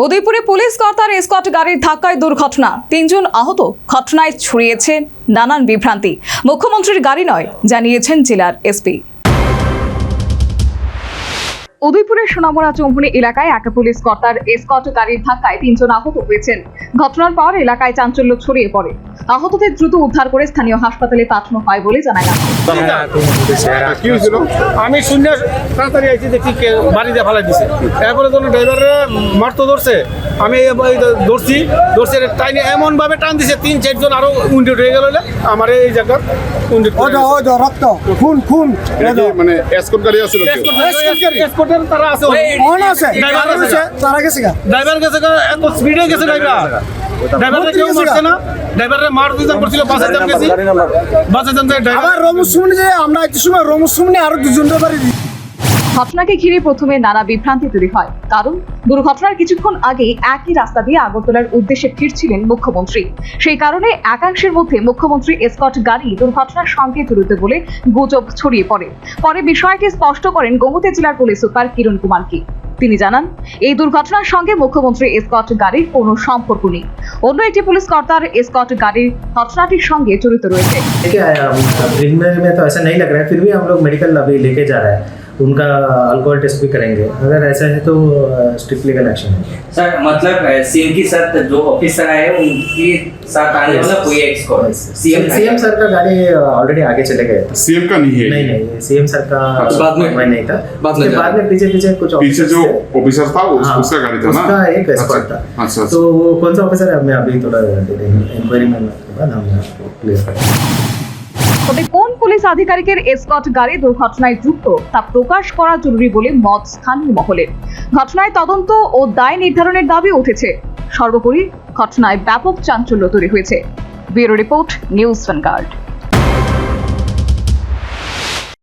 উদয়পুরে পুলিশ কর্তার এসকর্ট গাড়ির ধাক্কায় দুর্ঘটনা, ৩ জন আহত। ঘটনায় ছড়িয়েছে নানান বিভ্রান্তি। মুখ্যমন্ত্রীর গাড়ি নয় জানিয়েছেন জেলার এসপি। উদয়পুরের সোনামুড়া চৌমুহনী এলাকায় এক পুলিশ কর্তার এসকর্ট গাড়ির ধাক্কায় ৩ জন আহত হয়েছেন। ঘটনার পর এলাকায় চাঞ্চল্য ছড়িয়ে পড়ে। আহতদের দ্রুত উদ্ধার করে স্থানীয় হাসপাতালে পাঠানো হয় বলে জানা গেছে। আমি শূন্য তাড়াতাড়ি আইছি, দেখি বাড়িতে ফেলাই দিছে। এরপরে যখন ড্রাইভারের মারতো ধরছে, আমি ধরছি টাইনে এমন ভাবে টান দিছে, ৩-৪ জন আরো উইন্ডেড হয়ে গেল। আমার এই জায়গার রক্ত খুন খুন মানে এসকর্ট গাড়ি আছে, এসকর্টের তারা আছে, তারা গেছে ড্রাইভার গেছে, এত স্পিডে গেছে ড্রাইভার কেউ মারছে না। ড্রাইভারের মার দিতে করছিল, বাসে দাম গেছি, বাসে দাম আবার রমুসুমনি যে আমরা একটু সময় রমুসুমনি আরো দুজন বাড়ি। ঘটনাকে ঘিরে প্রথমে নানা বিভ্রান্তি তৈরি হয়, কারণ দুর্ঘটনার কিছুক্ষণ আগে একই রাস্তা দিয়ে আগরতলার উদ্দেশ্যে ফিরছিলেন মুখ্যমন্ত্রী। সেই কারণে একাংশের মধ্যে মুখ্যমন্ত্রী এসকর্ট গাড়ি দুর্ঘটনার সঙ্গে জড়িত বলে গুজব ছড়িয়ে পড়ে। পরে বিষয়টি স্পষ্ট করেন গোমতী জেলার পুলিশ সুপার কিরণ কুমার কি। তিনি জানান, এই দুর্ঘটনার সঙ্গে মুখ্যমন্ত্রী এসকর্ট গাড়ির কোনো সম্পর্ক নেই। অন্য একটি পুলিশ কর্তার এসকর্ট গাড়ির ঘটনাটির সঙ্গে জড়িত রয়েছে। में तो ऐसा नहीं लग रहा है, फिर भी हम लोग मेडिकल अभी लेके जा रहे हैं, उनका अल्कोहल टेस्ट भी करेंगे। अगर ऐसा है तो स्ट्रिक्ट लीगल एक्शन है। सर मतलब सीएम के साथ जो ऑफिसर आए उनके साथ आने वाला कोई एस्कॉर्ट सीएम सर का गाड़ी ऑलरेडी आगे चले गए थे। सीएम का नहीं है? नहीं सीएम सर का बाद में नहीं था। बाद में पीछे कुछ पीछे जो ऑफिसर था उसका गाड़ी था ना, उसका एक एस्कॉर्ट था। अच्छा। तो वो कौन सा ऑफिसर है, मैं अभी थोड़ा इंक्वायरी में बाद हम आपको क्लियर करेंगे। তবে কোন পুলিশ আধিকারিকের এসকর্ট গাড়ি দুর্ঘটনায় যুক্ত তা প্রকাশ করা জরুরি বলে মত স্থানীয় মহলের। ঘটনায় তদন্ত ও দায় নির্ধারণের দাবি উঠেছে। সর্বোপরি ঘটনায় ব্যাপক চাঞ্চল্য তৈরি হয়েছে। Bureau report, news vanguard.